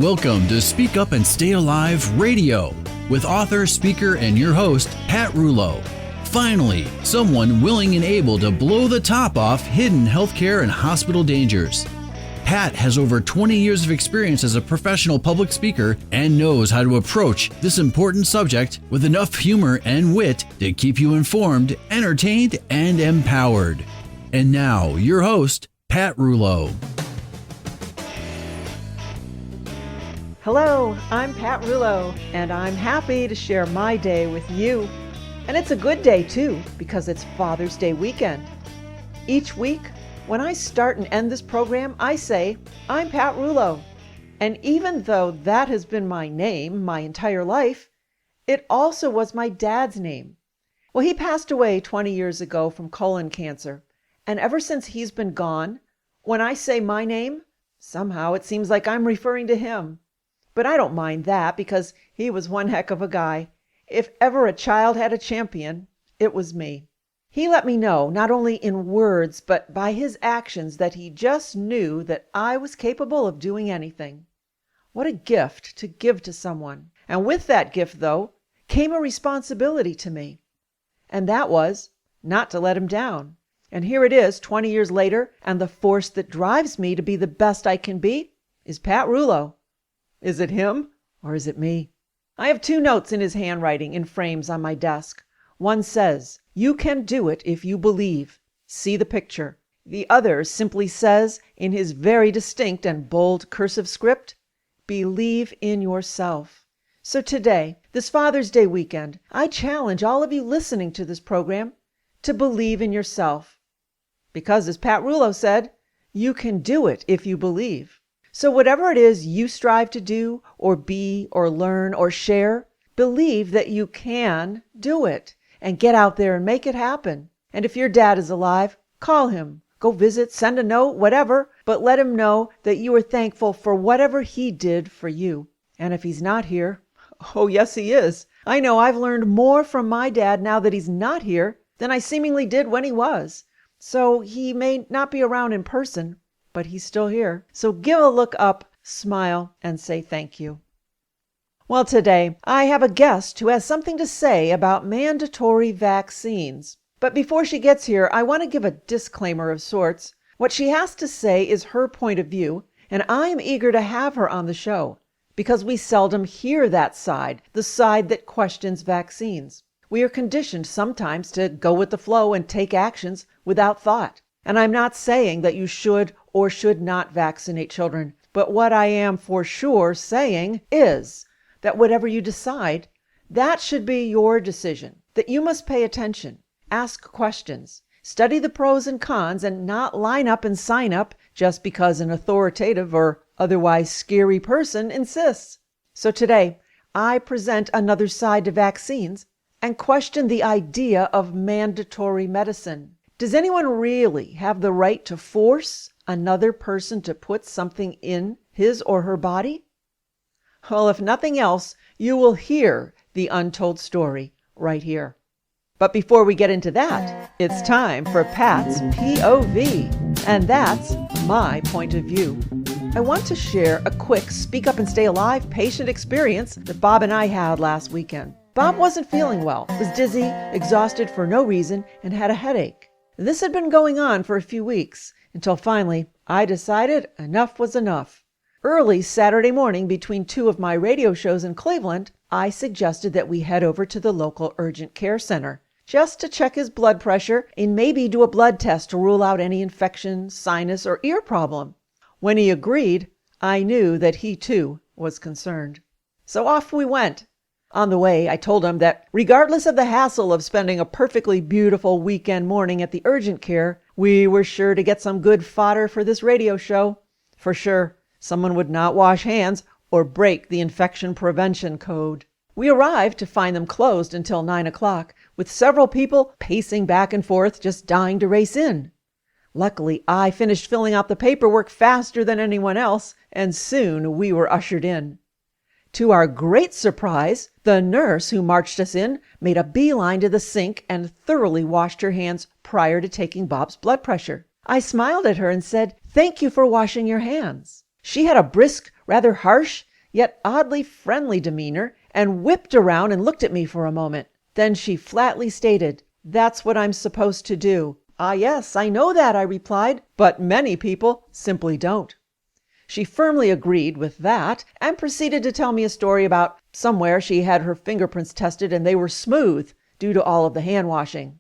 Welcome to Speak Up and Stay Alive RadiOh with author, speaker, and your host, Pat Rouleau. Finally, someone willing and able to blow the top off hidden healthcare and hospital dangers. Pat has over 20 years of experience as a professional public speaker and knows how to approach this important subject with enough humor and wit to keep you informed, entertained, and empowered. And now, your host, Pat Rouleau. Hello, I'm Pat Rouleau, and I'm happy to share my day with you. And it's a good day too, because it's Father's Day weekend. Each week, when I start and end this program, I say, I'm Pat Rouleau. And even though that has been my name my entire life, it also was my dad's name. Well, he passed away 20 years ago from colon cancer. And ever since he's been gone, when I say my name, somehow it seems like I'm referring to him. But I don't mind that because he was one heck of a guy. If ever a child had a champion, it was me. He let me know, not only in words, but by his actions, that he just knew that I was capable of doing anything. What a gift to give to someone. And with that gift, though, came a responsibility to me. And that was not to let him down. And here it is, 20 years later, and the force that drives me to be the best I can be is Pat Rouleau. Is it him or is it me? I have two notes in his handwriting in frames on my desk. One says, "You can do it if you believe. See the picture." The other simply says, in his very distinct and bold cursive script, "Believe in yourself." So today, this Father's Day weekend, I challenge all of you listening to this program to believe in yourself. Because as Pat Rouleau said, you can do it if you believe. So whatever it is you strive to do or be or learn or share, believe that you can do it and get out there and make it happen. And if your dad is alive, call him, go visit, send a note, whatever, but let him know that you are thankful for whatever he did for you. And if he's not here, oh yes he is. I know I've learned more from my dad now that he's not here than I seemingly did when he was. So he may not be around in person, but he's still here. So give a look up, smile, and say thank you. Well, today I have a guest who has something to say about mandatory vaccines. But before she gets here, I want to give a disclaimer of sorts. What she has to say is her point of view, and I'm eager to have her on the show because we seldom hear that side, the side that questions vaccines. We are conditioned sometimes to go with the flow and take actions without thought. And I'm not saying that you should or should not vaccinate children, but what I am for sure saying is that whatever you decide, that should be your decision, that you must pay attention, ask questions, study the pros and cons, and not line up and sign up just because an authoritative or otherwise scary person insists. So today, I present another side to vaccines and question the idea of mandatory medicine. Does anyone really have the right to force another person to put something in his or her body? Well, if nothing else, you will hear the untold story right here. But before we get into that, it's time for Pat's POV, and that's my point of view. I want to share a quick Speak Up and Stay Alive patient experience that Bob and I had last weekend. Bob wasn't feeling well, was dizzy, exhausted for no reason, and had a headache. This had been going on for a few weeks until finally I decided enough was enough. Early Saturday morning, between two of my radio shows in Cleveland, I suggested that we head over to the local urgent care center just to check his blood pressure and maybe do a blood test to rule out any infection, sinus, or ear problem. When he agreed, I knew that he too was concerned. So off we went. On the way, I told him that regardless of the hassle of spending a perfectly beautiful weekend morning at the urgent care, we were sure to get some good fodder for this radio show. For sure, someone would not wash hands or break the infection prevention code. We arrived to find them closed until 9 o'clock, with several people pacing back and forth, just dying to race in. Luckily, I finished filling out the paperwork faster than anyone else, and soon we were ushered in. To our great surprise, the nurse who marched us in made a beeline to the sink and thoroughly washed her hands prior to taking Bob's blood pressure. I smiled at her and said, "Thank you for washing your hands." She had a brisk, rather harsh, yet oddly friendly demeanor and whipped around and looked at me for a moment. Then she flatly stated, "That's what I'm supposed to do." "Ah, yes, I know that," I replied, "but many people simply don't." She firmly agreed with that and proceeded to tell me a story about somewhere she had her fingerprints tested and they were smooth due to all of the hand washing.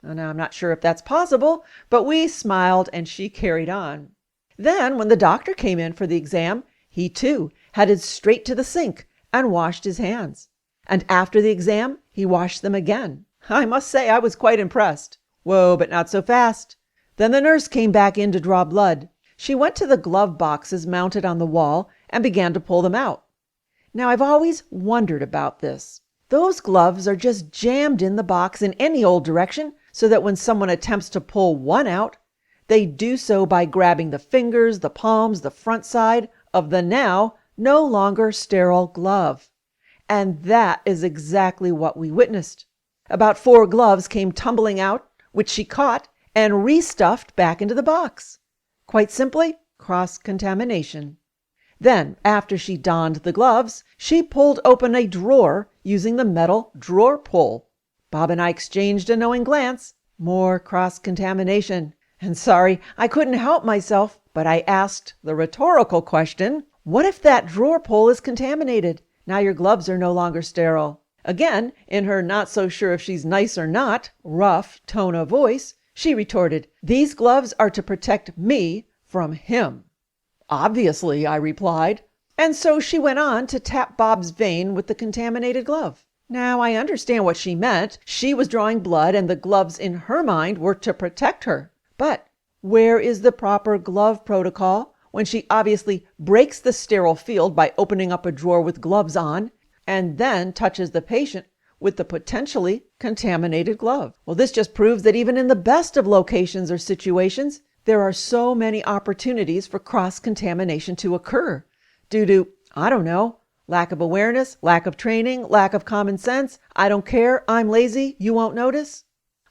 Now, I'm not sure if that's possible, but we smiled and she carried on. Then, when the doctor came in for the exam, he too headed straight to the sink and washed his hands. And after the exam, he washed them again. I must say I was quite impressed. Whoa, but not so fast. Then the nurse came back in to draw blood. She went to the glove boxes mounted on the wall and began to pull them out. Now, I've always wondered about this. Those gloves are just jammed in the box in any old direction so that when someone attempts to pull one out, they do so by grabbing the fingers, the palms, the front side of the now no longer sterile glove. And that is exactly what we witnessed. About 4 gloves came tumbling out, which she caught and restuffed back into the box. Quite simply, cross-contamination. Then, after she donned the gloves, she pulled open a drawer using the metal drawer pull. Bob and I exchanged a knowing glance. More cross-contamination. And sorry, I couldn't help myself, but I asked the rhetorical question, what if that drawer pull is contaminated? Now your gloves are no longer sterile. Again, in her not so sure if she's nice or not, rough tone of voice, she retorted, "These gloves are to protect me from him." "Obviously," I replied. And so she went on to tap Bob's vein with the contaminated glove. Now I understand what she meant. She was drawing blood and the gloves in her mind were to protect her. But where is the proper glove protocol when she obviously breaks the sterile field by opening up a drawer with gloves on and then touches the patient with the potentially contaminated glove? Well, this just proves that even in the best of locations or situations, there are so many opportunities for cross-contamination to occur due to, I don't know, lack of awareness, lack of training, lack of common sense. I don't care. I'm lazy. You won't notice.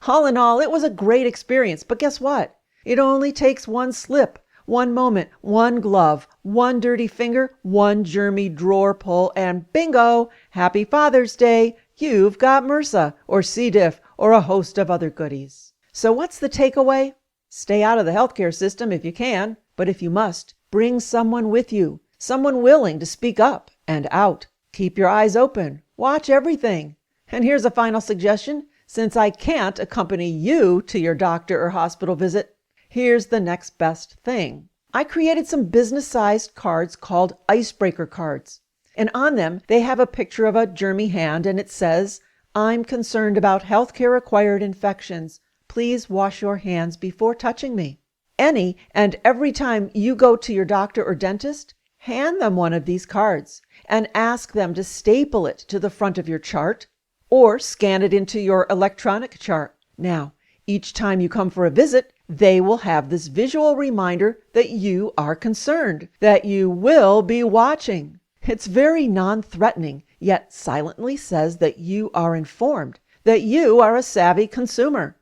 All in all, it was a great experience. But guess what? It only takes one slip, one moment, one glove, one dirty finger, one germy drawer pull, and bingo! Happy Father's Day! You've got MRSA or C. diff or a host of other goodies. So what's the takeaway? Stay out of the healthcare system if you can, but if you must, bring someone with you, someone willing to speak up and out. Keep your eyes open. Watch everything. And here's a final suggestion. Since I can't accompany you to your doctor or hospital visit, here's the next best thing. I created some business-sized cards called icebreaker cards. And on them, they have a picture of a germy hand and it says, "I'm concerned about healthcare-acquired infections. Please wash your hands before touching me." Any and every time you go to your doctor or dentist, hand them one of these cards and ask them to staple it to the front of your chart or scan it into your electronic chart. Now, each time you come for a visit, they will have this visual reminder that you are concerned, that you will be watching. It's very non-threatening, yet silently says that you are informed, that you are a savvy consumer.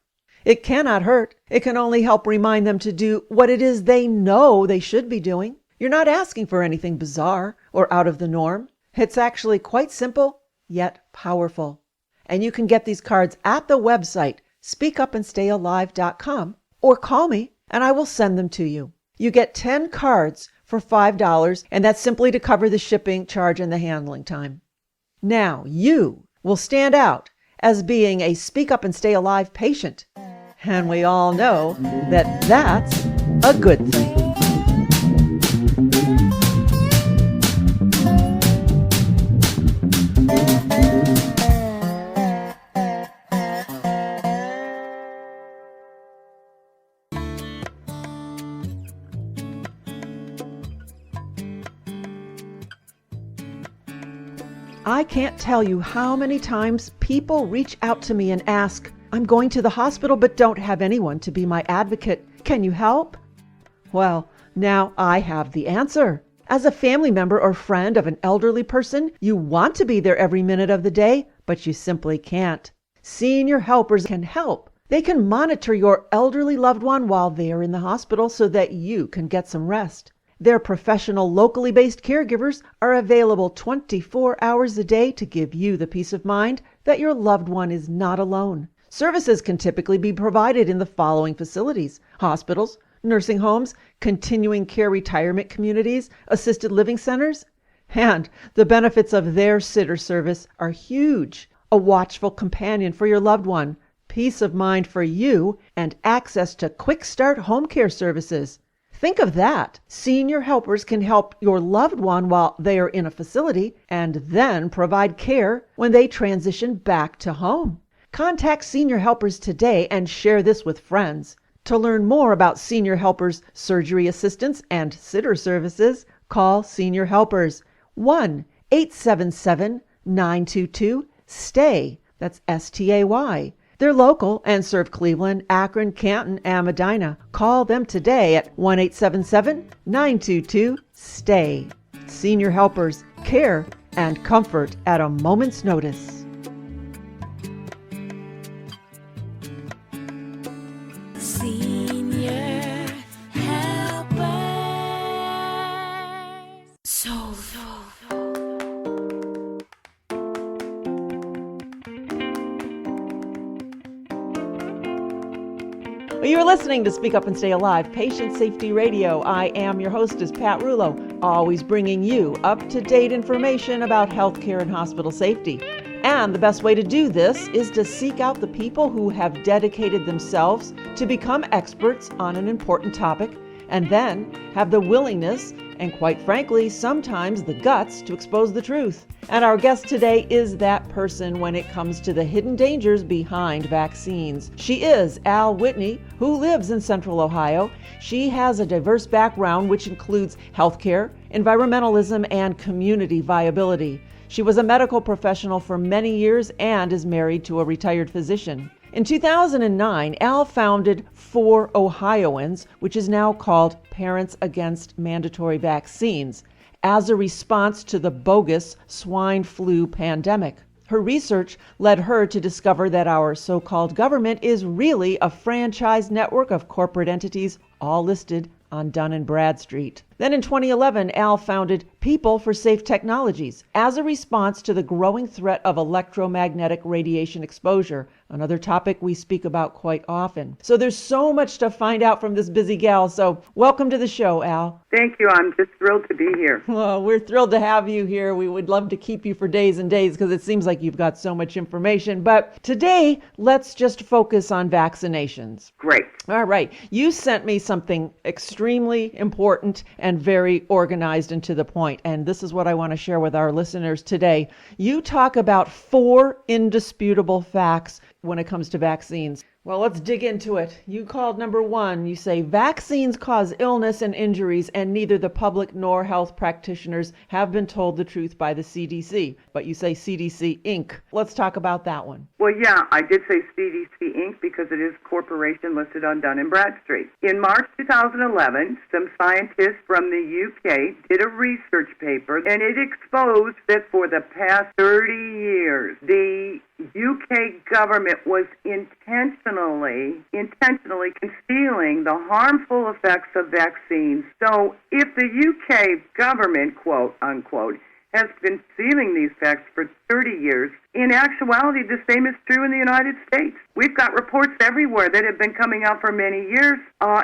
It cannot hurt. It can only help remind them to do what it is they know they should be doing. You're not asking for anything bizarre or out of the norm. It's actually quite simple, yet powerful. And you can get these cards at the website, speakupandstayalive.com, or call me and I will send them to you. You get 10 cards for $5, and that's simply to cover the shipping charge and the handling time. Now you will stand out as being a Speak Up and Stay Alive patient. And we all know that that's a good thing. I can't tell you how many times people reach out to me and ask, "I'm going to the hospital but don't have anyone to be my advocate. Can you help?" Well, now I have the answer. As a family member or friend of an elderly person, you want to be there every minute of the day, but you simply can't. Senior helpers can help. They can monitor your elderly loved one while they are in the hospital so that you can get some rest. Their professional, locally based caregivers are available 24 hours a day to give you the peace of mind that your loved one is not alone. Services can typically be provided in the following facilities: hospitals, nursing homes, continuing care retirement communities, assisted living centers. And the benefits of their sitter service are huge. A watchful companion for your loved one, peace of mind for you, and access to quick start home care services. Think of that. Senior helpers can help your loved one while they are in a facility and then provide care when they transition back to home. Contact Senior Helpers today and share this with friends. To learn more about Senior Helpers surgery assistance and sitter services, call Senior Helpers 1-877-922-STAY. That's STAY. They're local and serve Cleveland, Akron, Canton, and Medina. Call them today at 1-877-922-STAY. Senior Helpers, care and comfort at a moment's notice. Senior Helpers. So. You're listening to Speak Up and Stay Alive, Patient Safety Radio. I am your hostess, Pat Rulo, always bringing you up-to-date information about healthcare and hospital safety. And the best way to do this is to seek out the people who have dedicated themselves to become experts on an important topic, and then have the willingness and, quite frankly, sometimes the guts to expose the truth. And our guest today is that person when it comes to the hidden dangers behind vaccines. She is Al Whitney, who lives in Central Ohio. She has a diverse background which includes healthcare, environmentalism, and community viability. She was a medical professional for many years and is married to a retired physician. In 2009, Al founded For Ohioans, which is now called Parents Against Mandatory Vaccines, as a response to the bogus swine flu pandemic. Her research led her to discover that our so-called government is really a franchise network of corporate entities, all listed on Dun & Bradstreet. Then in 2011, Al founded People for Safe Technologies as a response to the growing threat of electromagnetic radiation exposure, another topic we speak about quite often. So there's so much to find out from this busy gal. So welcome to the show, Al. Thank you. I'm just thrilled to be here. Well, we're thrilled to have you here. We would love to keep you for days and days because it seems like you've got so much information. But today, let's just focus on vaccinations. Great. All right. You sent me something extremely important and very organized and to the point. And this is what I want to share with our listeners today. You talk about 4 indisputable facts when it comes to vaccines. Well, let's dig into it. You called number 1. You say vaccines cause illness and injuries, and neither the public nor health practitioners have been told the truth by the CDC. But you say CDC Inc. Let's talk about that one. Well, yeah, I did say CDC Inc. because it is a corporation listed on Dun & Bradstreet. In March 2011, some scientists from the UK did a research paper, and it exposed that for the past 30 years, the UK government was intentionally concealing the harmful effects of vaccines. So if the UK government, quote unquote, has been concealing these facts for 30 years, in actuality, the same is true in the United States. We've got reports everywhere that have been coming out for many years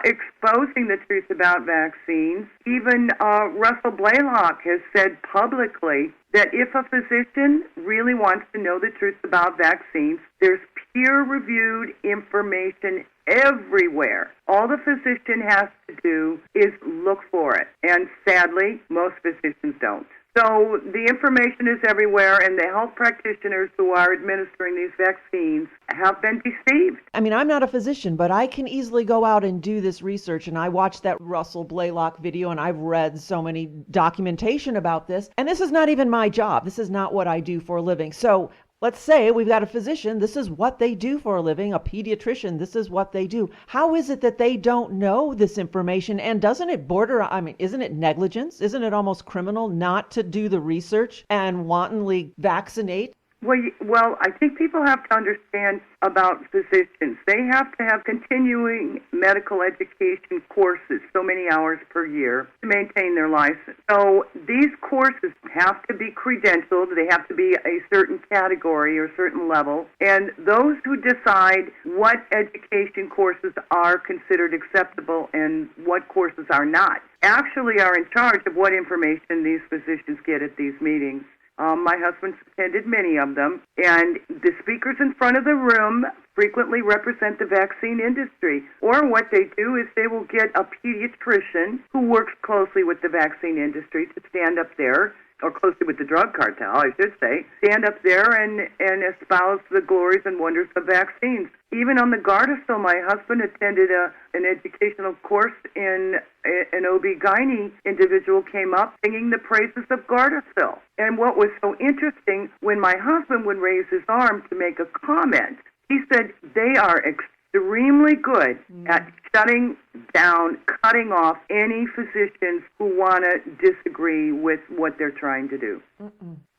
exposing the truth about vaccines. Even Russell Blaylock has said publicly that if a physician really wants to know the truth about vaccines, there's peer-reviewed information everywhere. All the physician has to do is look for it. And sadly, most physicians don't. So the information is everywhere, and the health practitioners who are administering these vaccines have been deceived. I mean, I'm not a physician, but I can easily go out and do this research. And I watched that Russell Blaylock video, and I've read so many documentation about this. And this is not even my job. This is not what I do for a living. So let's say we've got a physician, this is what they do for a living, a pediatrician, this is what they do. How is it that they don't know this information? And doesn't it border, isn't it negligence? Isn't it almost criminal not to do the research and wantonly vaccinate Well, I think people have to understand about physicians. They have to have continuing medical education courses, so many hours per year, to maintain their license. So these courses have to be credentialed. They have to be a certain category or certain level. And those who decide what education courses are considered acceptable and what courses are not actually are in charge of what information these physicians get at these meetings. My husband's attended many of them, and the speakers in front of the room frequently represent the vaccine industry. Or what they do is they will get a pediatrician who works closely with the vaccine industry to stand up there, or closely with the drug cartel, I should say, stand up there and espouse the glories and wonders of vaccines. Even on the Gardasil, my husband attended an educational course in an OB-GYN individual came up singing the praises of Gardasil. And what was so interesting, when my husband would raise his arm to make a comment, he said they are extremely good at shutting down, cutting off any physicians who want to disagree with what they're trying to do.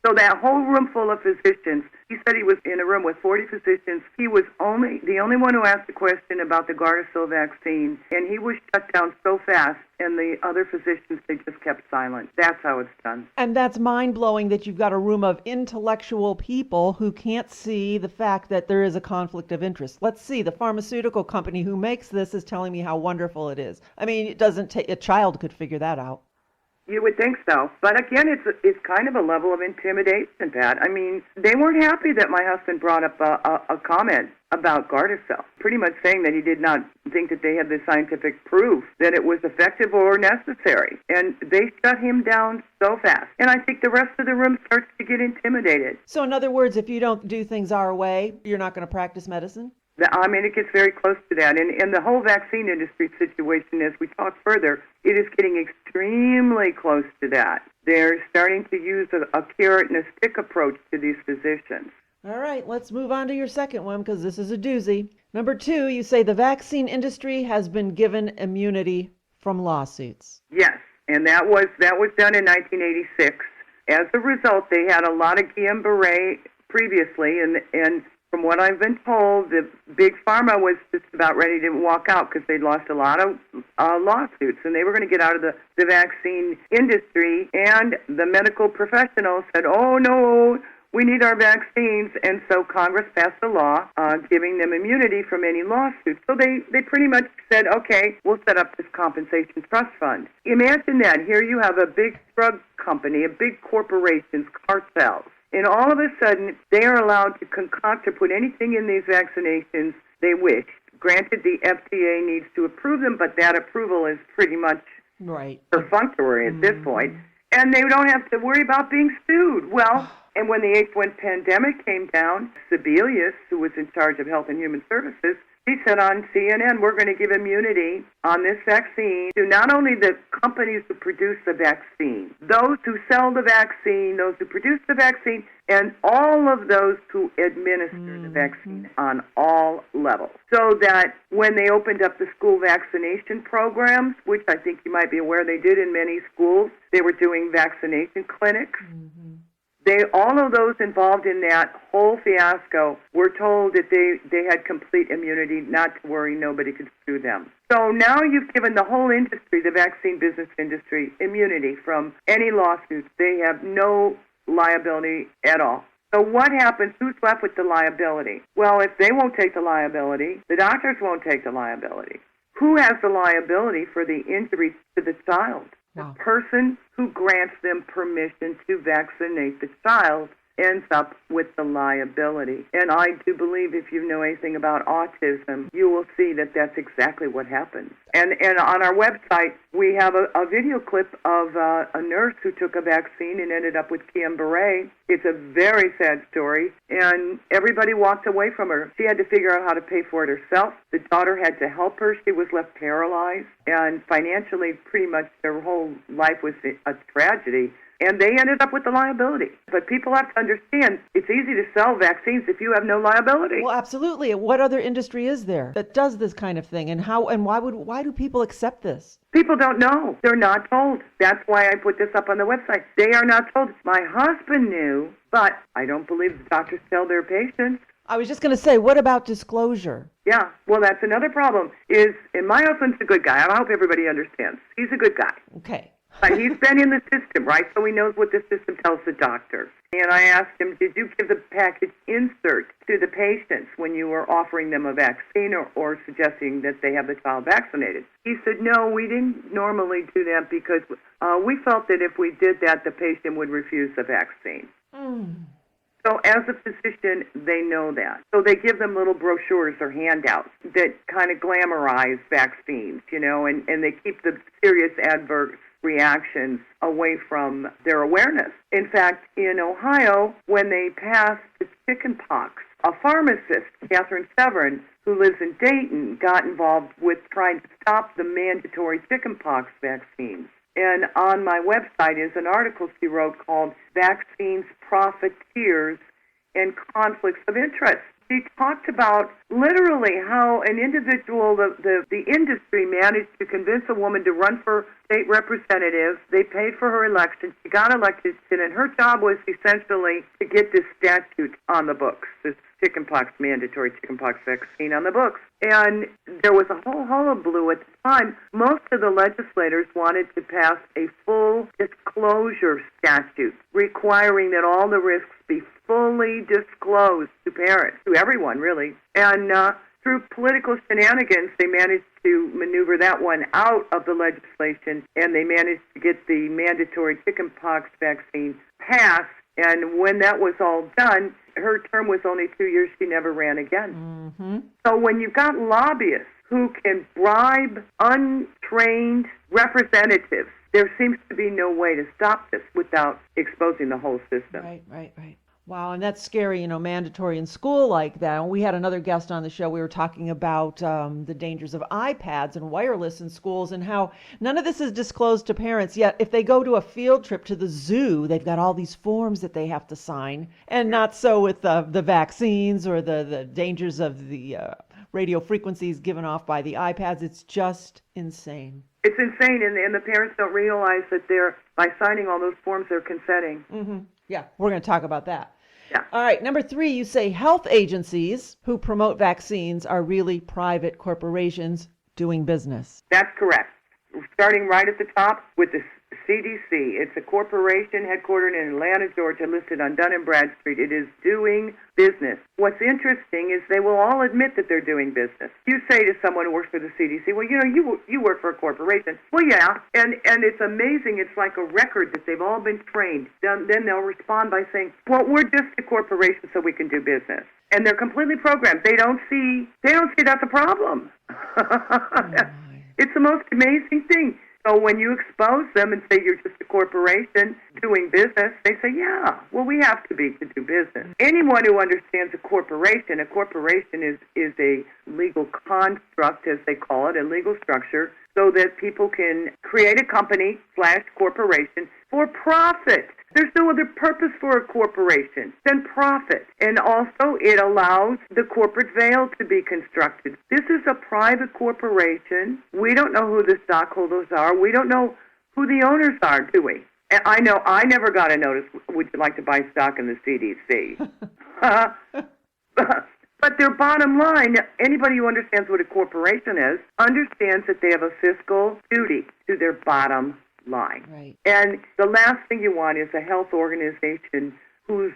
So that whole room full of physicians, he said he was in a room with 40 physicians. He was the only one who asked a question about the Gardasil vaccine, and he was shut down so fast, and the other physicians, they just kept silent. That's how it's done. And that's mind-blowing that you've got a room of intellectual people who can't see the fact that there is a conflict of interest. Let's see, the pharmaceutical company who makes this is telling me how wonderful it is. I mean, it doesn't take a child could figure that out. You would think so. But again, it's kind of a level of intimidation, Pat. I mean, they weren't happy that my husband brought up a comment about Gardasil, pretty much saying that he did not think that they had the scientific proof that it was effective or necessary. And they shut him down so fast. And I think the rest of the room starts to get intimidated. So in other words, if you don't do things our way, you're not going to practice medicine? I mean, it gets very close to that. And the whole vaccine industry situation, as we talk further, it is getting extremely close to that. They're starting to use a carrot and a stick approach to these physicians. All right, let's move on to your second one, because this is a doozy. Number 2, you say the vaccine industry has been given immunity from lawsuits. Yes, and that was done in 1986. As a result, they had a lot of Guillain-Barré previously, and from what I've been told, the big pharma was just about ready to walk out because they'd lost a lot of lawsuits, and they were going to get out of the vaccine industry. And the medical professionals said, oh, no, we need our vaccines. And so Congress passed a law giving them immunity from any lawsuits. So they pretty much said, okay, we'll set up this compensation trust fund. Imagine that. Here you have a big drug company, a big corporations, cartels. And all of a sudden, they are allowed to concoct or put anything in these vaccinations they wish. Granted, the FDA needs to approve them, but that approval is pretty much perfunctory at this point. And they don't have to worry about being sued. Well, and when the H1 pandemic came down, Sebelius, who was in charge of Health and Human Services, he said on CNN, we're going to give immunity on this vaccine to not only the companies who produce the vaccine, those who sell the vaccine, those who produce the vaccine, and all of those who administer the vaccine on all levels. So that when they opened up the school vaccination programs, which I think you might be aware they did in many schools, they were doing vaccination clinics. All of those involved in that whole fiasco were told that they had complete immunity, not to worry, nobody could sue them. So now you've given the whole industry, the vaccine business industry, immunity from any lawsuits. They have no liability at all. So what happens? Who's left with the liability? Well, if they won't take the liability, the doctors won't take the liability. Who has the liability for the injury to the child? The person who grants them permission to vaccinate the child ends up with the liability. And I do believe if you know anything about autism, you will see that that's exactly what happens. And on our website, we have a video clip of a nurse who took a vaccine and ended up with Guillain-Barré. It's a very sad story, and everybody walked away from her. She had to figure out how to pay for it herself. The daughter had to help her. She was left paralyzed, and financially, pretty much their whole life was a tragedy. and they ended up with the liability. But people have to understand it's easy to sell vaccines if you have no liability. Well, absolutely. What other industry is there that does this kind of thing? And why do people accept this? People don't know. They're not told. That's why I put this up on the website. They are not told. My husband knew, but I don't believe the doctors tell their patients. I was just going to say, what about disclosure? Yeah, well, that's another problem. And my husband's a good guy. I hope everybody understands. He's a good guy. Okay. But he's been in the system, right? So he knows what the system tells the doctor. And I asked him, did you give the package insert to the patients when you were offering them a vaccine or suggesting that they have the child vaccinated? He said, no, we didn't normally do that because we felt that if we did that, the patient would refuse the vaccine. So as a physician, they know that. So they give them little brochures or handouts that kind of glamorize vaccines, and they keep the serious adverse reactions away from their awareness. In fact, in Ohio, when they passed the chickenpox, a pharmacist, Catherine Severin, who lives in Dayton, got involved with trying to stop the mandatory chickenpox vaccines. And on my website is an article she wrote called Vaccines, Profiteers, and Conflicts of Interest. She talked about literally how an individual, the industry managed to convince a woman to run for state representative. They paid for her election. She got elected, and her job was essentially to get this statute on the books, this mandatory chickenpox vaccine on the books. And there was a whole hullabaloo at the time. Most of the legislators wanted to pass a full disclosure statute requiring that all the risks be fully disclosed to parents, to everyone really. And through political shenanigans, they managed to maneuver that one out of the legislation, and they managed to get the mandatory chickenpox vaccine passed. And when that was all done, her term was only 2 years. She never ran again. Mm-hmm. So when you've got lobbyists who can bribe untrained representatives, there seems to be no way to stop this without exposing the whole system. Right. Wow, and that's scary, mandatory in school like that. And we had another guest on the show. We were talking about the dangers of iPads and wireless in schools and how none of this is disclosed to parents. Yet if they go to a field trip to the zoo, they've got all these forms that they have to sign. And not so with the vaccines or the dangers of the radio frequencies given off by the iPads. It's just insane. It's insane, and the parents don't realize that by signing all those forms, they're consenting. Mm-hmm. Yeah, we're going to talk about that. Yeah. All right, number 3, you say health agencies who promote vaccines are really private corporations doing business. That's correct. Starting right at the top with the CDC. It's a corporation headquartered in Atlanta, Georgia, listed on Dun & Bradstreet. It is doing business. What's interesting is they will all admit that they're doing business. You say to someone who works for the CDC, well, you work for a corporation. Well, yeah, and it's amazing. It's like a record that they've all been trained. Then they'll respond by saying, well, we're just a corporation so we can do business. And they're completely programmed. They don't see that's a problem. It's the most amazing thing. So when you expose them and say you're just a corporation doing business, they say, yeah, well, we have to be to do business. Anyone who understands a corporation is a legal construct, as they call it, a legal structure, so that people can create a company / corporation for profit. There's no other purpose for a corporation than profit. And also, it allows the corporate veil to be constructed. This is a private corporation. We don't know who the stockholders are. We don't know who the owners are, do we? And I know I never got a notice, would you like to buy stock in the CDC? But their bottom line, anybody who understands what a corporation is, understands that they have a fiscal duty to their bottom line. Right. And the last thing you want is a health organization who's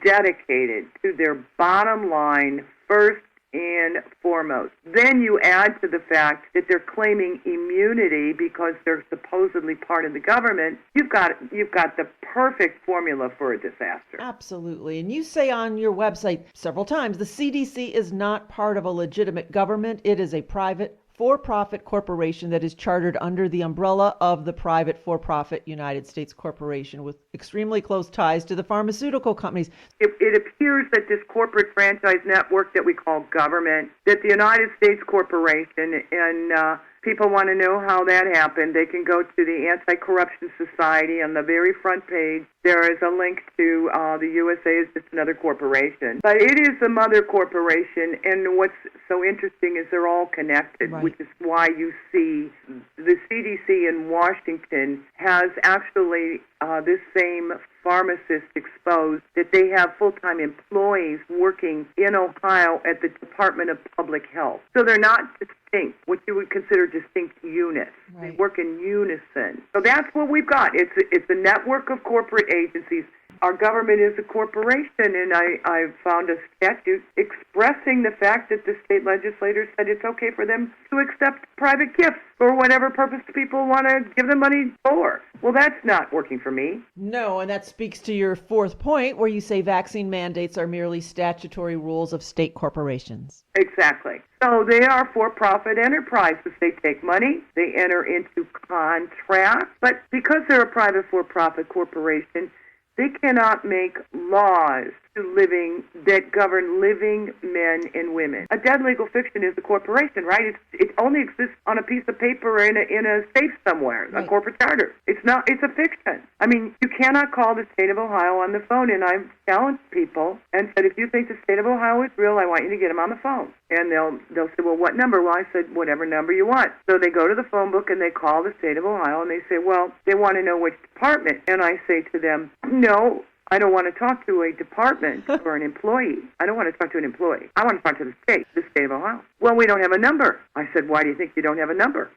dedicated to their bottom line first and foremost. Then you add to the fact that they're claiming immunity because they're supposedly part of the government. You've got the perfect formula for a disaster. Absolutely. And you say on your website several times, the CDC is not part of a legitimate government. It is a private for-profit corporation that is chartered under the umbrella of the private for-profit United States corporation with extremely close ties to the pharmaceutical companies. It appears that this corporate franchise network that we call government, that the United States corporation and people want to know how that happened, they can go to the Anti-Corruption Society. On the very front page, there is a link to the USA is just another corporation. But it is a mother corporation, and what's so interesting is they're all connected, right. which is why you see the CDC in Washington has actually this same pharmacist exposed that they have full-time employees working in Ohio at the Department of Public Health. So they're not distinct, what you would consider distinct units. Right. They work in unison. So that's what we've got. It's a network of corporate agencies. Our government is a corporation, and I found a statute expressing the fact that the state legislators said it's okay for them to accept private gifts for whatever purpose people want to give them money for. Well, that's not working for me. No, and that speaks to your fourth point where you say vaccine mandates are merely statutory rules of state corporations. Exactly. So they are for-profit enterprises. They take money, they enter into contracts, but because they're a private for-profit corporation, they cannot make laws that govern living men and women. A dead legal fiction is a corporation, right? It only exists on a piece of paper or in a safe somewhere, right. A corporate charter. It's a fiction. I mean, you cannot call the state of Ohio on the phone, and I've challenged people and said, if you think the state of Ohio is real, I want you to get them on the phone. And they'll say, well, what number? Well, I said, whatever number you want. So they go to the phone book and they call the state of Ohio, and they say, well, they want to know which department. And I say to them, no, I don't want to talk to a department or an employee. I don't want to talk to an employee. I want to talk to the state of Ohio. Well, we don't have a number. I said, why do you think you don't have a number?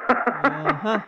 Uh-huh.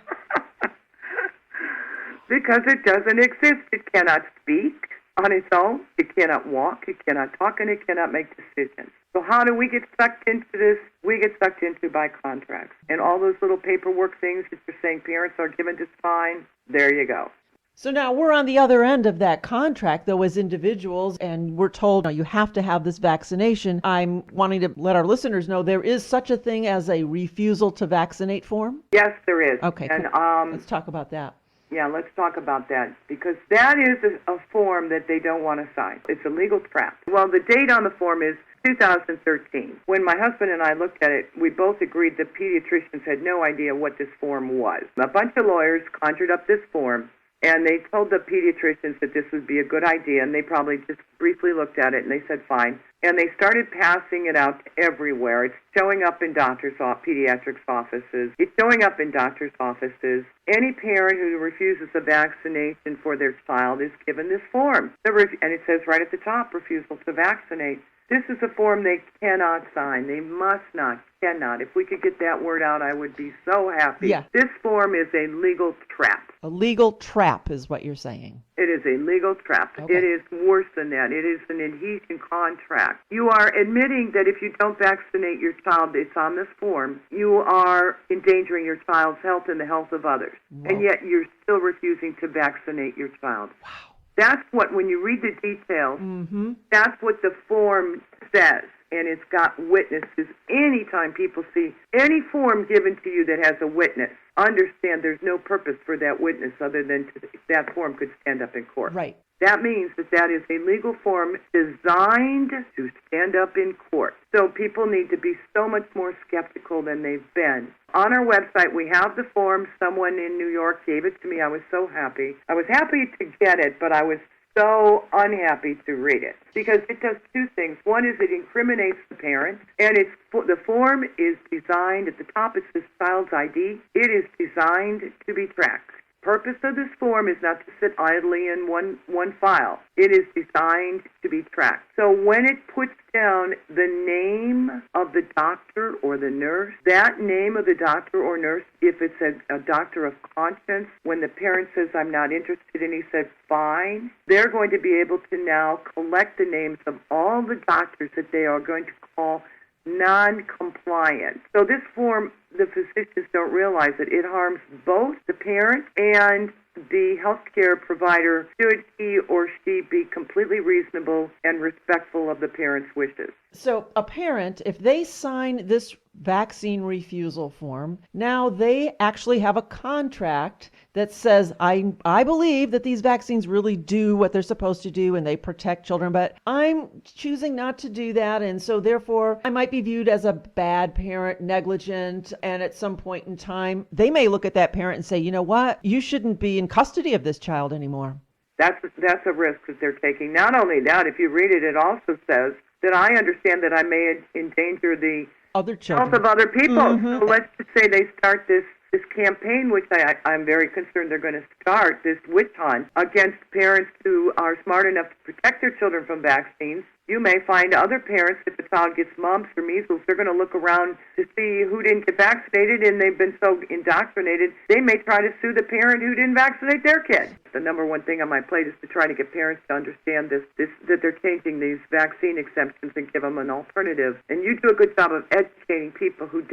Because it doesn't exist. It cannot speak on its own. It cannot walk. It cannot talk, and it cannot make decisions. So how do we get sucked into this? We get sucked into by contracts. And all those little paperwork things that you're saying parents are given to sign, there you go. So now we're on the other end of that contract, though, as individuals, and we're told, no, you have to have this vaccination. I'm wanting to let our listeners know there is such a thing as a refusal to vaccinate form? Yes, there is. Okay, and, cool. Let's talk about that. Yeah, let's talk about that, because that is a form that they don't want to sign. It's a legal trap. Well, the date on the form is 2013. When my husband and I looked at it, we both agreed that pediatricians had no idea what this form was. A bunch of lawyers conjured up this form, and they told the pediatricians that this would be a good idea, and they probably just briefly looked at it, and they said, fine. And they started passing it out everywhere. It's showing up in pediatrics offices. It's showing up in doctors' offices. Any parent who refuses a vaccination for their child is given this form. And it says right at the top, refusal to vaccinate. This is a form they cannot sign. They must not, cannot. If we could get that word out, I would be so happy. Yeah. This form is a legal trap. A legal trap is what you're saying. It is a legal trap. Okay. It is worse than that. It is an adhesion contract. You are admitting that if you don't vaccinate your child, it's on this form, you are endangering your child's health and the health of others. Whoa. And yet you're still refusing to vaccinate your child. Wow. That's what, when you read the details, that's what the form says. And it's got witnesses. Anytime people see any form given to you that has a witness, understand there's no purpose for that witness other than that form could stand up in court. Right. That means that is a legal form designed to stand up in court. So people need to be so much more skeptical than they've been. On our website, we have the form. Someone in New York gave it to me. I was so happy. I was happy to get it, but I was so unhappy to read it because it does two things. One is it incriminates the parent, and the form is designed, at the top it says child's ID. It is designed to be tracked. Purpose of this form is not to sit idly in one file. It is designed to be tracked. So when it puts down the name of the doctor or the nurse, that name of the doctor or nurse, if it's a doctor of conscience, when the parent says, I'm not interested, and he said, fine, they're going to be able to now collect the names of all the doctors that they are going to call non-compliant. So this form, the physicians don't realize that it harms both the parent and the healthcare provider should he or she be completely reasonable and respectful of the parent's wishes. So a parent, if they sign this vaccine refusal form, now they actually have a contract that says, I believe that these vaccines really do what they're supposed to do and they protect children, but I'm choosing not to do that. And so therefore I might be viewed as a bad parent, negligent, And at some point in time, they may look at that parent and say, you know what, you shouldn't be in custody of this child anymore. That's a risk that they're taking. Not only that, if you read it, it also says that I understand that I may endanger the other children, health of other people. So let's just say they start this campaign, which I'm very concerned they're going to start, this witch hunt against parents who are smart enough to protect their children from vaccines. You may find other parents, if a child gets mumps or measles, they're going to look around to see who didn't get vaccinated, and they've been so indoctrinated, they may try to sue the parent who didn't vaccinate their kid. The number one thing on my plate is to try to get parents to understand this that they're changing these vaccine exemptions and give them an alternative. And you do a good job of educating people who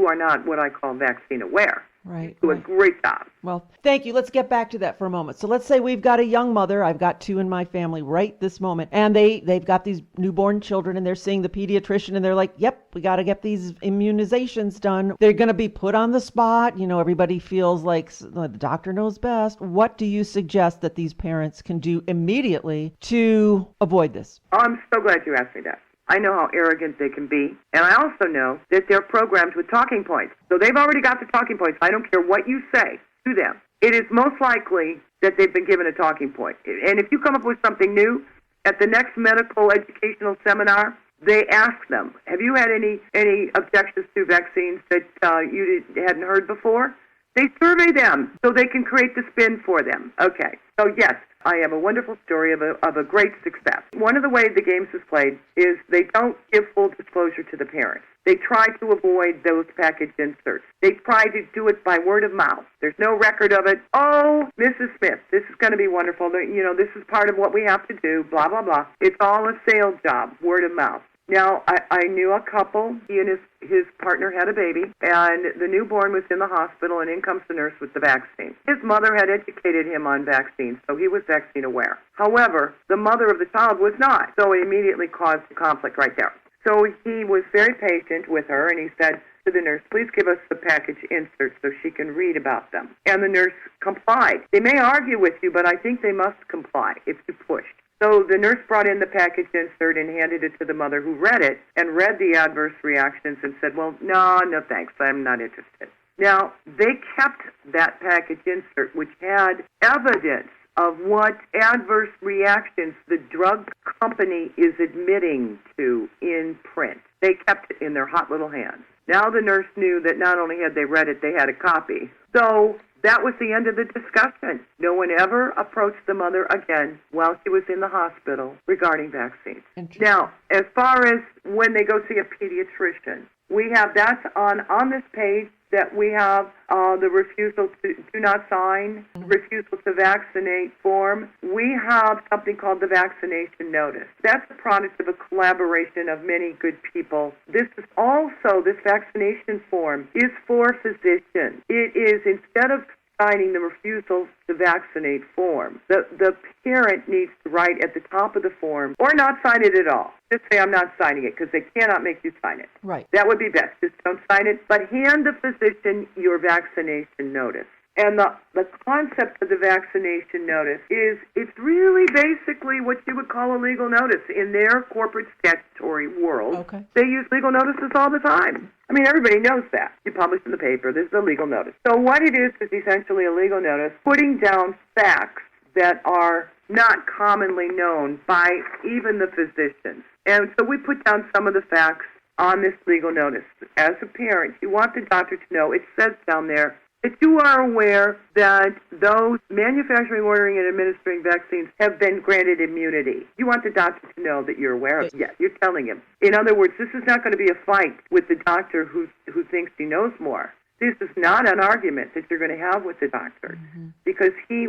are not what I call vaccine aware. Right. You do a great job. Well, thank you. Let's get back to that for a moment. So let's say we've got a young mother. I've got 2 in my family right this moment. And they've got these newborn children, and they're seeing the pediatrician, and they're like, yep, we got to get these immunizations done. They're going to be put on the spot. You know, everybody feels like the doctor knows best. What do you suggest that these parents can do immediately to avoid this? Oh, I'm so glad you asked me that. I know how arrogant they can be, and I also know that they're programmed with talking points. So they've already got the talking points. I don't care what you say to them. It is most likely that they've been given a talking point. And if you come up with something new, at the next medical educational seminar, they ask them, have you had any objections to vaccines that you hadn't heard before? They survey them so they can create the spin for them. Okay, so yes, I have a wonderful story of a great success. One of the ways the games is played is they don't give full disclosure to the parents. They try to avoid those package inserts. They try to do it by word of mouth. There's no record of it. Oh, Mrs. Smith, this is going to be wonderful. You know, this is part of what we have to do, blah, blah, blah. It's all a sales job, word of mouth. Now, I knew a couple. He and his partner had a baby, and the newborn was in the hospital, and in comes the nurse with the vaccine. His mother had educated him on vaccines, so he was vaccine aware. However, the mother of the child was not, so it immediately caused a conflict right there. So he was very patient with her, and he said to the nurse, please give us the package inserts so she can read about them. And the nurse complied. They may argue with you, but I think they must comply if you pushed. So the nurse brought in the package insert and handed it to the mother, who read it and read the adverse reactions and said, well, no thanks, I'm not interested. Now, they kept that package insert, which had evidence of what adverse reactions the drug company is admitting to in print. They kept it in their hot little hands. Now the nurse knew that not only had they read it, they had a copy. So that was the end of the discussion. No one ever approached the mother again while she was in the hospital regarding vaccines. Now, as far as when they go see a pediatrician, we have that's on this page that we have the refusal to do not sign, refusal to vaccinate form. We have something called the vaccination notice. That's a product of a collaboration of many good people. This vaccination form is for physicians. It is, instead of signing the refusal to vaccinate form, the parent needs to write at the top of the form, or not sign it at all. Just say, I'm not signing it, because they cannot make you sign it. Right. That would be best. Just don't sign it, but hand the physician your vaccination notice. And the concept of the vaccination notice is it's really basically what you would call a legal notice. In their corporate statutory world, okay, they use legal notices all the time. I mean, everybody knows that. You publish in the paper, there's a legal notice. So what it is essentially a legal notice putting down facts that are not commonly known by even the physicians. And so we put down some of the facts on this legal notice. As a parent, you want the doctor to know, it says down there, that you are aware that those manufacturing, ordering, and administering vaccines have been granted immunity. You want the doctor to know that you're aware of it. Yeah, you're telling him. In other words, this is not going to be a fight with the doctor who thinks he knows more. This is not an argument that you're going to have with the doctor, because he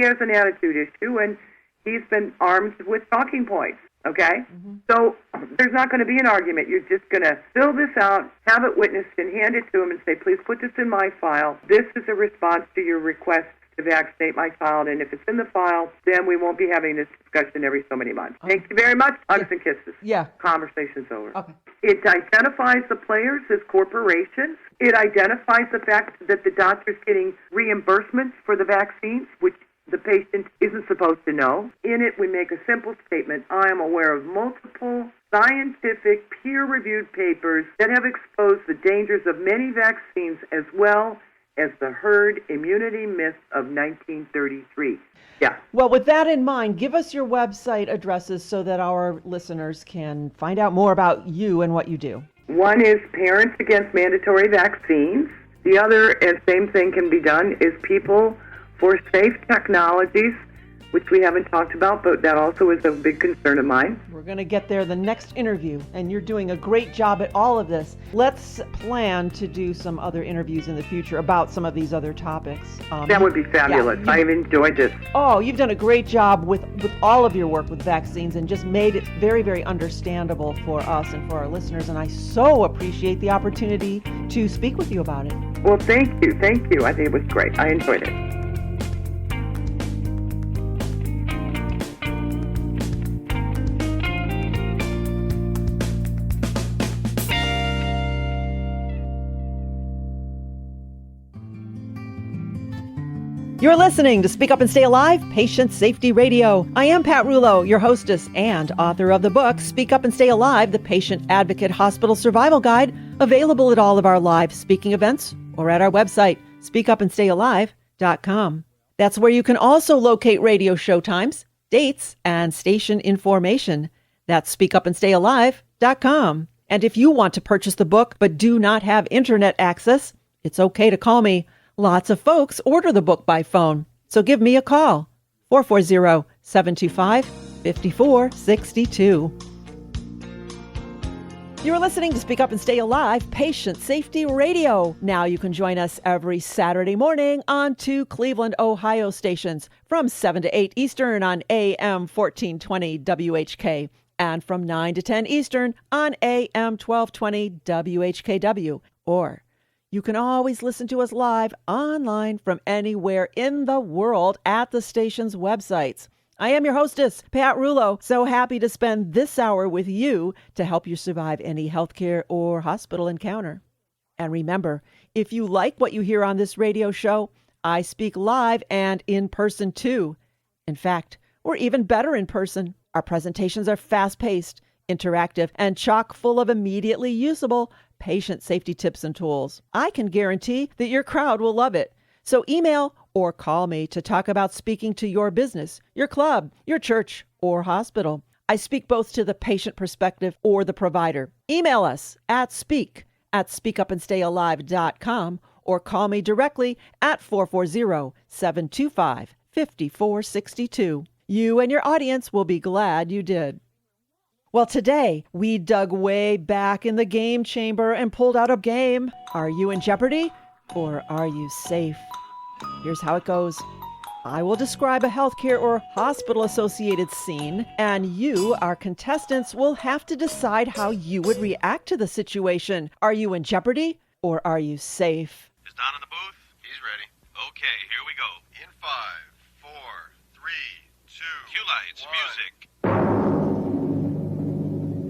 has an attitude issue, and he's been armed with talking points. Okay? So there's not going to be an argument. You're just going to fill this out, have it witnessed, and hand it to him and say, please put this in my file. This is a response to your request to vaccinate my child, and if it's in the file, then we won't be having this discussion every so many months. Thank you very much. Hugs and kisses. Yeah. Conversation's over. Okay. It identifies the players as corporations. It identifies the fact that the doctor's getting reimbursements for the vaccines, which the patient isn't supposed to know. In it, we make a simple statement. I am aware of multiple scientific, peer-reviewed papers that have exposed the dangers of many vaccines as well as the herd immunity myth of 1933. Yeah. Well, with that in mind, give us your website addresses so that our listeners can find out more about you and what you do. One is Parents Against Mandatory Vaccines. The other, and same thing can be done, is People for Safe Technologies, which we haven't talked about, but that also is a big concern of mine. We're going to get there the next interview, and you're doing a great job at all of this. Let's plan to do some other interviews in the future about some of these other topics. That would be fabulous. Yeah, I've enjoyed this. Oh, you've done a great job with all of your work with vaccines and just made it very, very understandable for us and for our listeners, and I so appreciate the opportunity to speak with you about it. Well, thank you. Thank you. I think it was great. I enjoyed it. You're listening to Speak Up and Stay Alive, Patient Safety Radio. I am Pat Rouleau, your hostess and author of the book, Speak Up and Stay Alive, the Patient Advocate Hospital Survival Guide, available at all of our live speaking events or at our website, speakupandstayalive.com. That's where you can also locate radio show times, dates, and station information. That's speakupandstayalive.com. And if you want to purchase the book but do not have internet access, it's okay to call me. Lots of folks order the book by phone, so give me a call, 440-725-5462. You're listening to Speak Up and Stay Alive, Patient Safety Radio. Now you can join us every Saturday morning on two Cleveland, Ohio stations from 7 to 8 Eastern on AM 1420 WHK and from 9 to 10 Eastern on AM 1220 WHKW. Or you can always listen to us live online from anywhere in the world at the station's websites. I am your hostess, Pat Rouleau. So happy to spend this hour with you to help you survive any healthcare or hospital encounter. And remember, if you like what you hear on this radio show, I speak live and in person too. In fact, we're even better in person. Our presentations are fast-paced, interactive, and chock full of immediately usable patient safety tips and tools. I can guarantee that your crowd will love it. So email or call me to talk about speaking to your business, your club, your church, or hospital. I speak both to the patient perspective or the provider. Email us at speakupandstayalive.com or call me directly at 440-725-5462. You and your audience will be glad you did. Well, today, we dug way back in the game chamber and pulled out a game. Are you in jeopardy or are you safe? Here's how it goes. I will describe a healthcare or hospital-associated scene, and you, our contestants, will have to decide how you would react to the situation. Are you in jeopardy or are you safe? Is Don in the booth? He's ready. Okay, here we go. In 5, 4, 3, 2... Cue lights, music.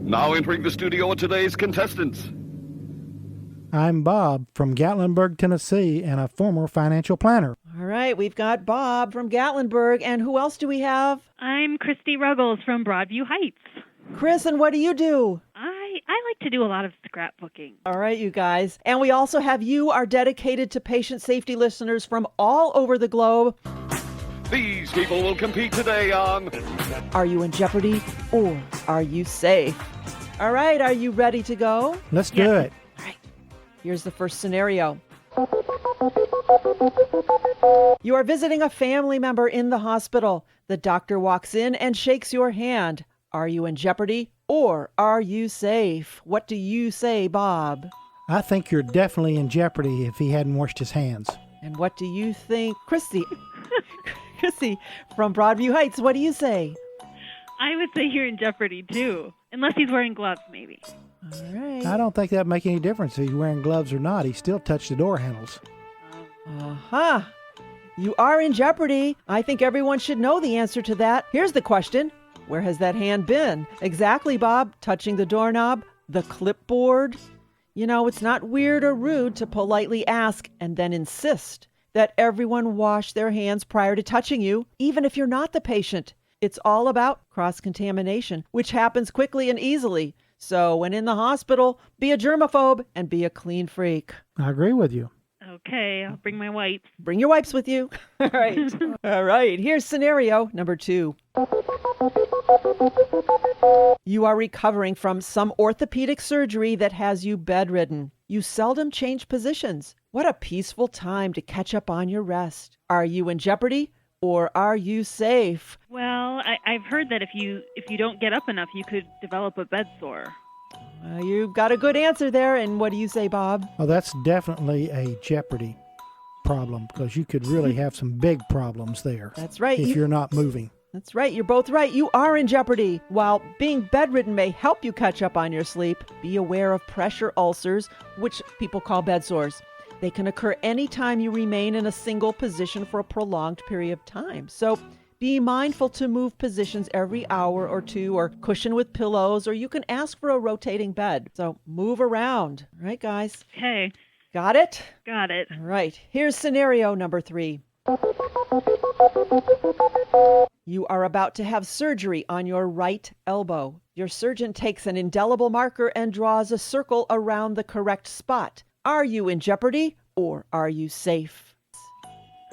Now entering the studio are today's contestants. I'm Bob from Gatlinburg, Tennessee, and a former financial planner. All right, we've got Bob from Gatlinburg, and who else do we have? I'm Christy Ruggles from Broadview Heights. Chris, and what do you do? I like to do a lot of scrapbooking. All right, you guys. And we also have you, our dedicated to patient safety listeners from all over the globe. These people will compete today on Are you in jeopardy or are you safe? All right, are you ready to go? Let's do it. All right, here's the first scenario. You are visiting a family member in the hospital. The doctor walks in and shakes your hand. Are you in jeopardy or are you safe? What do you say, Bob? I think you're definitely in jeopardy if he hadn't washed his hands. And what do you think, Christy? Christy from Broadview Heights, what do you say? I would say you're in jeopardy, too. Unless he's wearing gloves, maybe. All right. I don't think that make any difference if he's wearing gloves or not. He still touched the door handles. Uh-huh. You are in jeopardy. I think everyone should know the answer to that. Here's the question. Where has that hand been? Exactly, Bob. Touching the doorknob? The clipboard? You know, it's not weird or rude to politely ask and then insist that everyone wash their hands prior to touching you, even if you're not the patient. It's all about cross-contamination, which happens quickly and easily. So when in the hospital, be a germaphobe and be a clean freak. I agree with you. Okay, I'll bring my wipes. Bring your wipes with you. All right. All right. Here's scenario number 2. You are recovering from some orthopedic surgery that has you bedridden. You seldom change positions. What a peaceful time to catch up on your rest. Are you in jeopardy or are you safe? Well, I've heard that if you don't get up enough, you could develop a bed sore. You've got a good answer there. And what do you say, Bob? Oh, that's definitely a Jeopardy problem because you could really have some big problems there. That's right. If you're not moving. That's right. You're both right. You are in jeopardy. While being bedridden may help you catch up on your sleep, be aware of pressure ulcers, which people call bed sores. They can occur anytime you remain in a single position for a prolonged period of time. So be mindful to move positions every hour or two, or cushion with pillows, or you can ask for a rotating bed. So move around. All right, guys? Okay. Got it? Got it. All right. Here's scenario number 3. You are about to have surgery on your right elbow. Your surgeon takes an indelible marker and draws a circle around the correct spot. Are you in jeopardy or are you safe?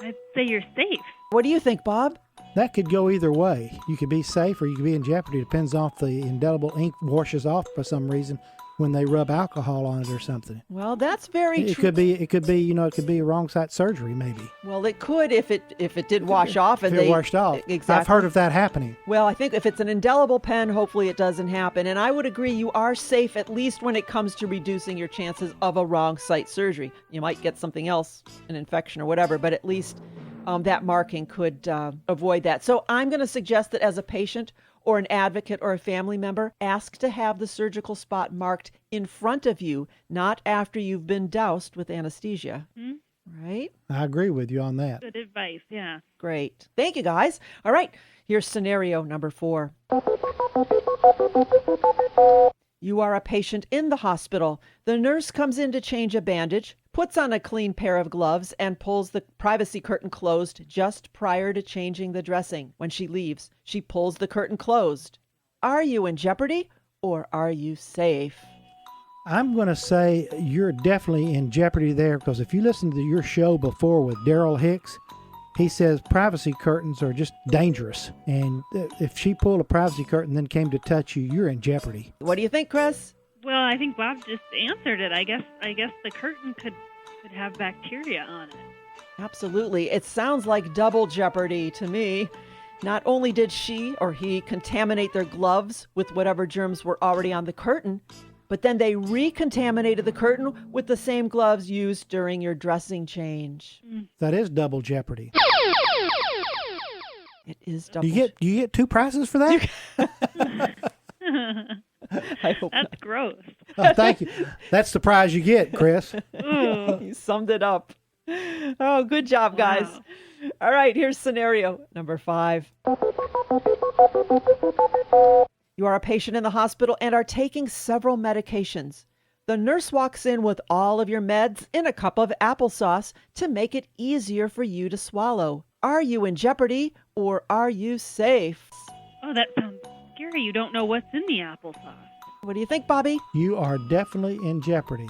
I'd say you're safe. What do you think, Bob? That could go either way. You could be safe or you could be in jeopardy. Depends on if the indelible ink washes off for some reason when they rub alcohol on it or something. Well, that's very It true. could be, it could be a wrong site surgery maybe. Well, it could if it did wash off. If And it they washed off. Exactly. I've heard of that happening. Well, I think if it's an indelible pen, hopefully it doesn't happen. And I would agree you are safe, at least when it comes to reducing your chances of a wrong site surgery. You might get something else, an infection or whatever, but at least that marking could avoid that. So I'm going to suggest that as a patient or an advocate or a family member, ask to have the surgical spot marked in front of you, not after you've been doused with anesthesia. Right? I agree with you on that. Good advice, yeah. Great. Thank you, guys. All right. Here's scenario number 4. You are a patient in the hospital. The nurse comes in to change a bandage, puts on a clean pair of gloves, and pulls the privacy curtain closed just prior to changing the dressing. When she leaves, she pulls the curtain closed. Are you in jeopardy or are you safe? I'm going to say you're definitely in jeopardy there because if you listen to your show before with Daryl Hicks, he says privacy curtains are just dangerous. And if she pulled a privacy curtain and then came to touch you, you're in jeopardy. What do you think, Chris? Well, I think Bob just answered it. I guess the curtain could have bacteria on it. Absolutely. It sounds like double jeopardy to me. Not only did she or he contaminate their gloves with whatever germs were already on the curtain, but then they recontaminated the curtain with the same gloves used during your dressing change. That is double jeopardy. It is double. You get 2 prizes for that? I hope That's not. gross. Oh, thank you. That's the prize you get, Chris. You summed it up. Oh, good job, guys. Wow. All right, here's scenario number 5. You are a patient in the hospital and are taking several medications. The nurse walks in with all of your meds in a cup of applesauce to make it easier for you to swallow. Are you in jeopardy or are you safe? Oh, that sounds scary. You don't know what's in the applesauce. What do you think, Bobby? You are definitely in jeopardy.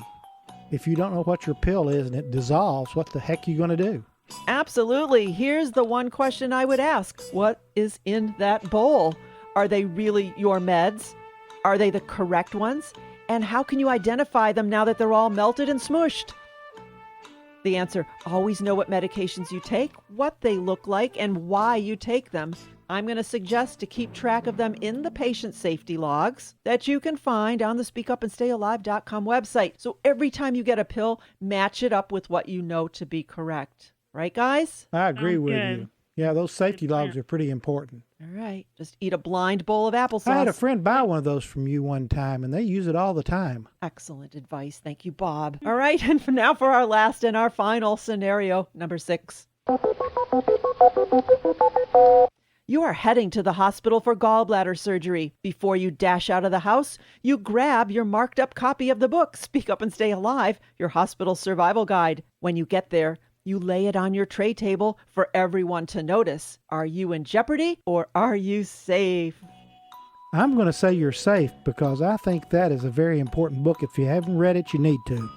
If you don't know what your pill is and it dissolves, what the heck are you going to do? Absolutely. Here's the one question I would ask. What is in that bowl? Are they really your meds? Are they the correct ones? And how can you identify them now that they're all melted and smooshed? The answer, always know what medications you take, what they look like, and why you take them. I'm going to suggest to keep track of them in the patient safety logs that you can find on the speakupandstayalive.com website. So every time you get a pill, match it up with what you know to be correct. Right, guys? I agree with good. you. Yeah, those safety Good plan. logs are pretty important. All right. Just eat a blind bowl of applesauce. I had a friend buy one of those from you one time, and they use it all the time. Excellent advice. Thank you, Bob. All right. And now for our last and our final scenario, number 6. You are heading to the hospital for gallbladder surgery. Before you dash out of the house, you grab your marked up copy of the book, Speak Up and Stay Alive, your hospital survival guide. When you get there, You lay it on your tray table for everyone to notice. Are you in jeopardy or are you safe? I'm going to say you're safe because I think that is a very important book. If you haven't read it, you need to.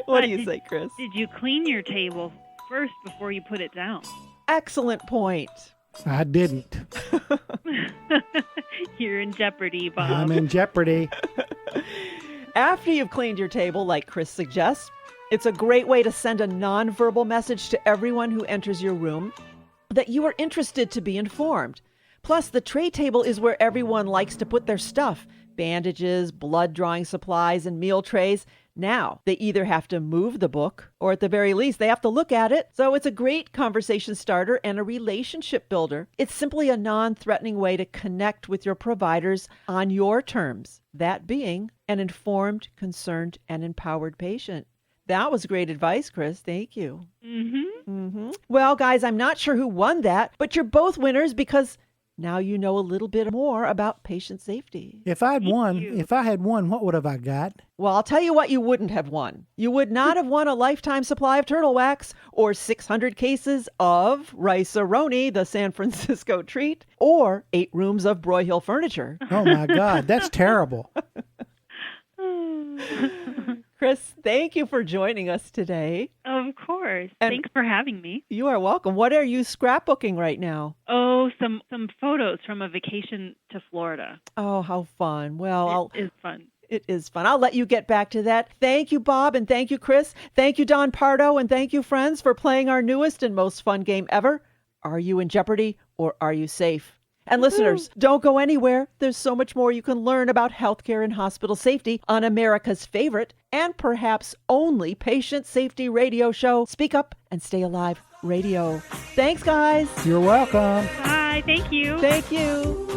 What do you say, Chris? Did you clean your table first before you put it down? Excellent point. I didn't. You're in jeopardy, Bob. I'm in jeopardy. After you've cleaned your table, like Chris suggests, it's a great way to send a nonverbal message to everyone who enters your room that you are interested to be informed. Plus, the tray table is where everyone likes to put their stuff: bandages, blood drawing supplies, and meal trays. Now, they either have to move the book, or at the very least, they have to look at it. So it's a great conversation starter and a relationship builder. It's simply a non-threatening way to connect with your providers on your terms, that being an informed, concerned, and empowered patient. That was great advice, Chris. Thank you. Well, guys, I'm not sure who won that, but you're both winners because now you know a little bit more about patient safety. If I had won, what would have I got? Well, I'll tell you what you wouldn't have won. You would not have won a lifetime supply of turtle wax, or 600 cases of rice-a-roni, the San Francisco treat, or 8 rooms of Broyhill furniture. Oh, my God. That's terrible. Chris, thank you for joining us today. Of course. And thanks for having me. You are welcome. What are you scrapbooking right now? Oh, some photos from a vacation to Florida. Oh, how fun. Well, It is fun. It is fun. I'll let you get back to that. Thank you, Bob, and thank you, Chris. Thank you, Don Pardo, and thank you, friends, for playing our newest and most fun game ever. Are you in jeopardy or are you safe? And listeners, don't go anywhere. There's so much more you can learn about healthcare and hospital safety on America's favorite and perhaps only patient safety radio show, Speak Up and Stay Alive Radio. Thanks, guys. You're welcome. Bye. Thank you. Thank you.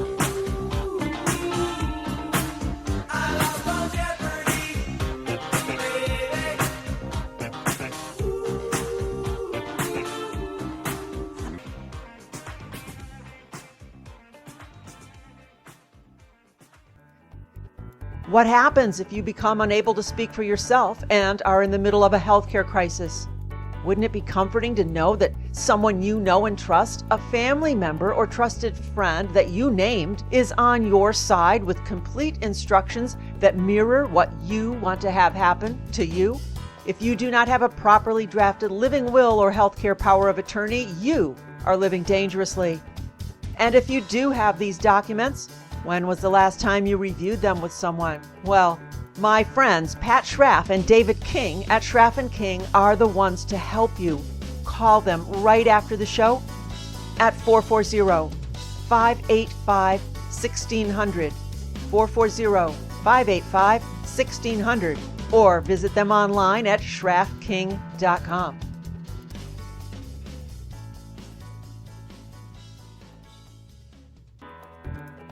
What happens if you become unable to speak for yourself and are in the middle of a healthcare crisis? Wouldn't it be comforting to know that someone you know and trust, a family member or trusted friend that you named, is on your side with complete instructions that mirror what you want to have happen to you? If you do not have a properly drafted living will or healthcare power of attorney, you are living dangerously. And if you do have these documents, when was the last time you reviewed them with someone? Well, my friends Pat Schraff and David King at Schraff & King are the ones to help you. Call them right after the show at 440-585-1600, 440-585-1600, or visit them online at schraffking.com.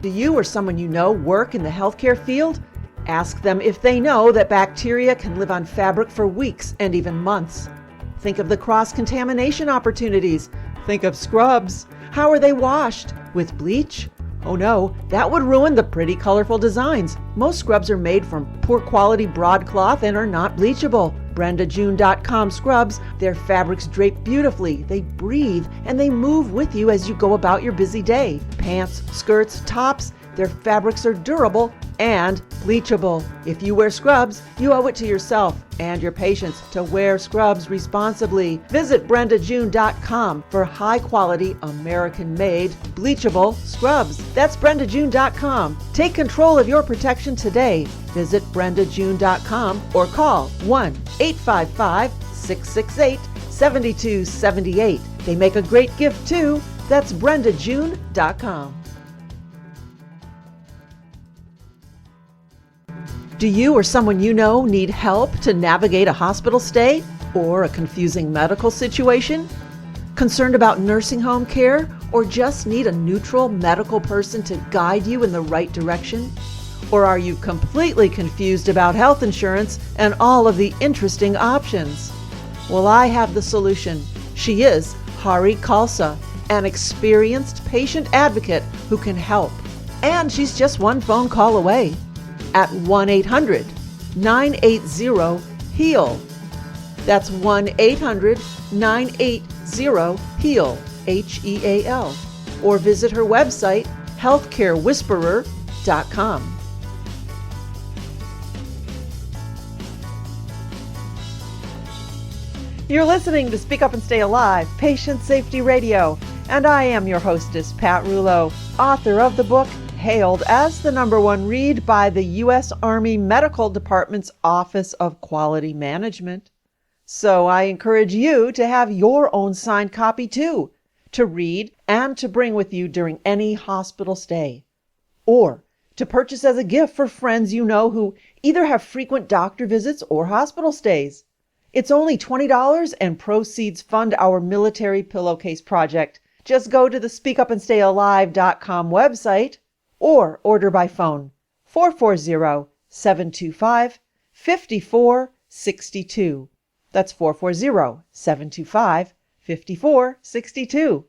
Do you or someone you know work in the healthcare field? Ask them if they know that bacteria can live on fabric for weeks and even months. Think of the cross-contamination opportunities. Think of scrubs. How are they washed? With bleach? Oh no, that would ruin the pretty colorful designs. Most scrubs are made from poor quality broadcloth and are not bleachable. BrendaJune.com scrubs, their fabrics drape beautifully, they breathe, and they move with you as you go about your busy day. Pants, skirts, tops, their fabrics are durable and bleachable. If you wear scrubs, you owe it to yourself and your patients to wear scrubs responsibly. Visit BrendaJune.com for high-quality, American-made, bleachable scrubs. That's BrendaJune.com. Take control of your protection today. Visit BrendaJune.com or call 1-855-668-7278. They make a great gift, too. That's BrendaJune.com. Do you or someone you know need help to navigate a hospital stay or a confusing medical situation? Concerned about nursing home care or just need a neutral medical person to guide you in the right direction? Or are you completely confused about health insurance and all of the interesting options? Well, I have the solution. She is Hari Khalsa, an experienced patient advocate who can help. And she's just one phone call away at 1-800-980-HEAL. That's 1-800-980-HEAL, HEAL. Or visit her website, healthcarewhisperer.com. You're listening to Speak Up and Stay Alive, Patient Safety Radio, and I am your hostess, Pat Rouleau, author of the book hailed as the #1 read by the U.S. Army Medical Department's Office of Quality Management. So I encourage you to have your own signed copy too, to read and to bring with you during any hospital stay, or to purchase as a gift for friends you know who either have frequent doctor visits or hospital stays. It's only $20 and proceeds fund our military pillowcase project. Just go to the speakupandstayalive.com website or order by phone 440-725-5462. That's 440-725-5462.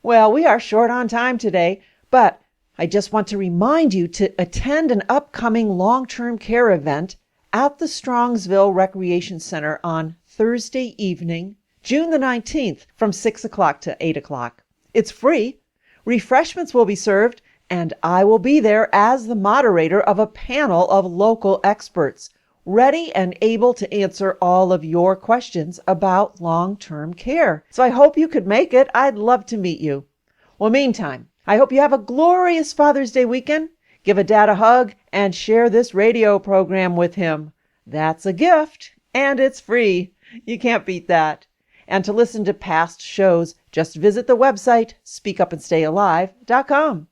Well, we are short on time today, but I just want to remind you to attend an upcoming long-term care event at the Strongsville Recreation Center on Thursday evening, June the 19th, from 6 o'clock to 8 o'clock. It's free. Refreshments will be served, and I will be there as the moderator of a panel of local experts, ready and able to answer all of your questions about long-term care. So I hope you could make it. I'd love to meet you. Well, meantime, I hope you have a glorious Father's Day weekend. Give a dad a hug and share this radio program with him. That's a gift, and it's free. You can't beat that. And to listen to past shows, just visit the website, speakupandstayalive.com.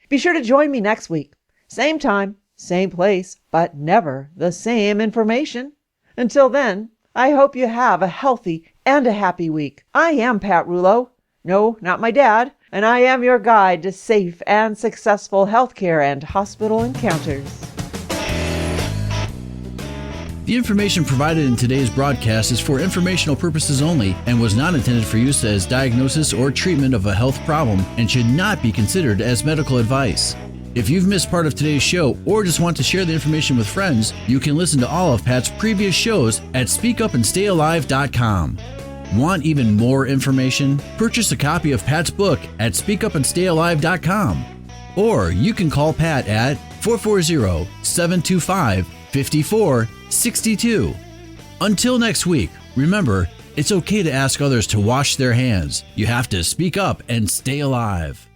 Be sure to join me next week. Same time, same place, but never the same information. Until then, I hope you have a healthy and a happy week. I am Pat Rouleau. No, not my dad. And I am your guide to safe and successful healthcare and hospital encounters. The information provided in today's broadcast is for informational purposes only and was not intended for use as diagnosis or treatment of a health problem and should not be considered as medical advice. If you've missed part of today's show or just want to share the information with friends, you can listen to all of Pat's previous shows at speakupandstayalive.com. Want even more information? Purchase a copy of Pat's book at speakupandstayalive.com. Or you can call Pat at 440-725-5462. Until next week, remember, it's okay to ask others to wash their hands. You have to speak up and stay alive.